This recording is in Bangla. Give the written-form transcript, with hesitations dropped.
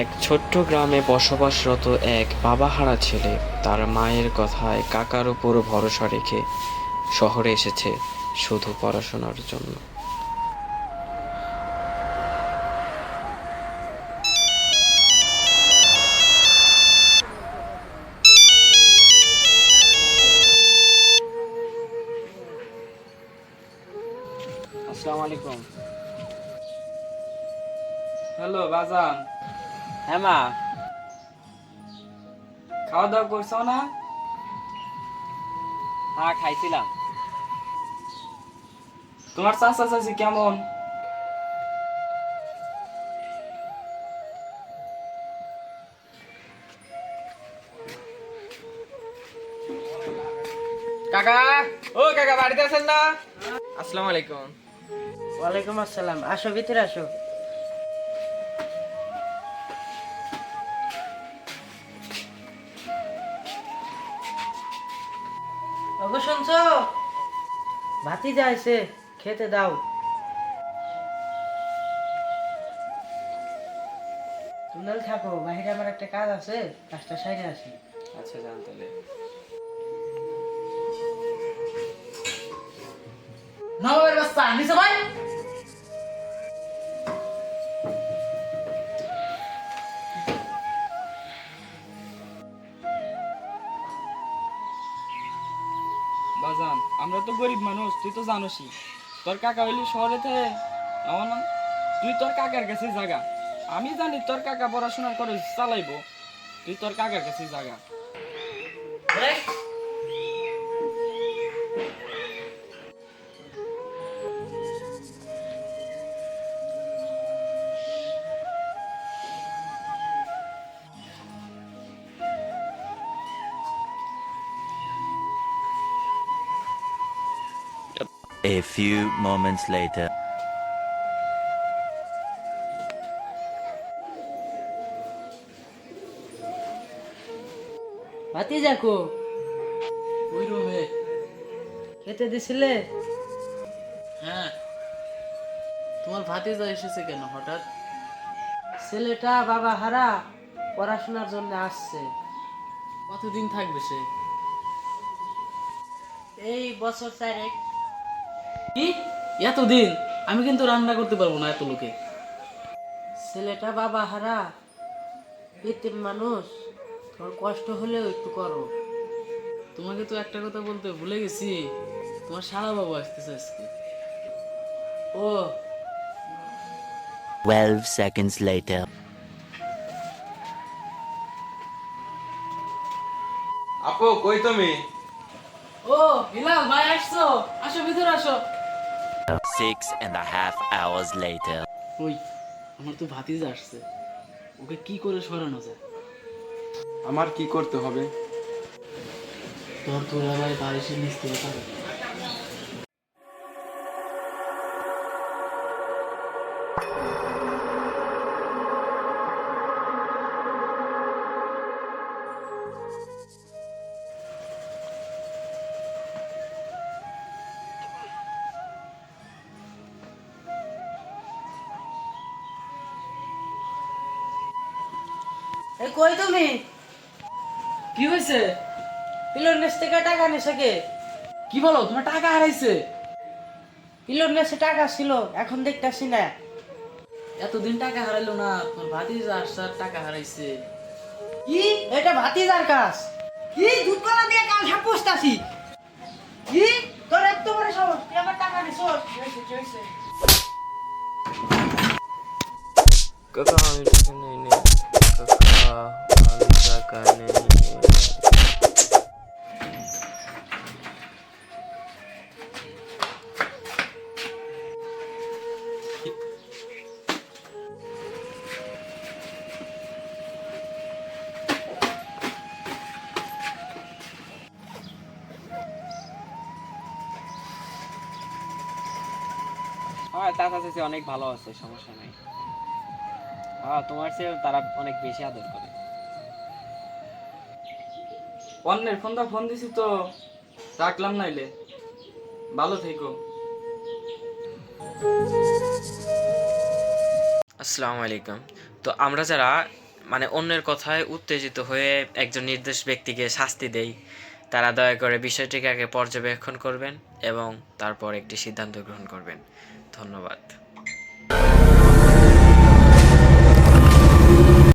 এক ছোট্ট গ্রামে বসবাসরত এক বাবাহারা ছেলে তার মায়ের কথায় কাকার উপর ভরসা রেখে শহরে এসেছে শুধু পড়াশোনার জন্য। আসসালামু আলাইকুম। হ্যালো বাজান, হ্যাঁ মা। খাওয়া দাওয়া করছো না? হ্যাঁ খাইছিলাম। তোমার চাচা চাচি কেমন? কাকা, ও কাকা বাড়িতে আছেন না? আসসালামু আলাইকুম। ওয়ালাইকুম আসসালাম, আসো ভিতরে আসো। ওগো শুনছো? ভাতিজা আইছে, খেতে দাও। তুমি নাহলে থাকো, বাহিরে আমার একটা কাজ আছে, কাজটা সাইরে আসি। আচ্ছা জান তাহলে। নবাবের বাচ্চা নিচে ভাই। বাজান, আমরা তো গরিব মানুষ, তুই তো জানোসই। তোর কাকা হইলি শহরে থেকে এমন না, তুই তোর কাকার কাছে জাগা। আমি জানি তোর কাকা পড়াশোনা করে চালাইবো, তুই তোর কাকার কাছে জাগা। A few moments later. ভাতিজা কো? ওই রুমে। খেতে দিছিলে? হ্যাঁ, তোমার ভাতিজা এসেছে কেন হঠাৎ? ছেলেটা বাবা হারা, পড়াশোনার জন্য আসছে। কতদিন থাকবে সে? এই বছর চারেক। কি এতদিন? আমি কিন্তু রান্না করতে পারবো না এত লোকে। ছেলেটা বাবা হারা, এতিম মানুষ, তোমার কষ্ট হলেও একটু করো। তোমাকে তো একটা কথা বলতে ভুলে গেছি, তোমার শালা বাবু আসতেছে আজকে। ও 12 seconds later. আপু কই তুমি? ও হিলাল ভাই, আসছো? আসো ভিতরে আসো। 6.5 hours later. ওই আমার তো ভাতিজা আসছে, ওকে কি করে সরানো যায়? আমার কি করতে হবে? তোর ভাই বারিশের নিচ থেকে পাবে। এই কই তুমি? কি হয়েছে? পিলোর নেস থেকে টাকা নেছে কে? কি বলো, তোমার টাকা হারাইছে? পিলোর নেসে টাকা ছিল, এখন দেখতাছি না। এতদিন টাকা হারাইলো না, তোমার ভাতিজা আসছে আর টাকা হারাইছে। কি এটা ভাতিজার কাজ? কি দুধ কলা দিয়ে কাল হাপ পোস্তাছি? কি তোর এত বড় সাহস, তুই আমার টাকা নিছস? হইছে কাকা আমি টাকা নেই কাকা, আমি টাকা নেই। আমার চাচা চাচি অনেক ভালো আছে, সমস্যা নাই। হ্যাঁ, তোমার চেয়ে তারা অনেক বেশি আদর করে। অন্যের ফোন দিছি তো রাখলাম, নাইলে ভালো থেকো। আসসালামু আলাইকুম। তো আমরা যারা মানে অন্যের কথায় উত্তেজিত হয়ে একজন নির্দোষ ব্যক্তিকে শাস্তি দেই, তারা দয়া করে বিষয়টিকে আগে পর্যবেক্ষণ করবেন এবং তারপর একটি সিদ্ধান্ত গ্রহণ করবেন। ধন্যবাদ।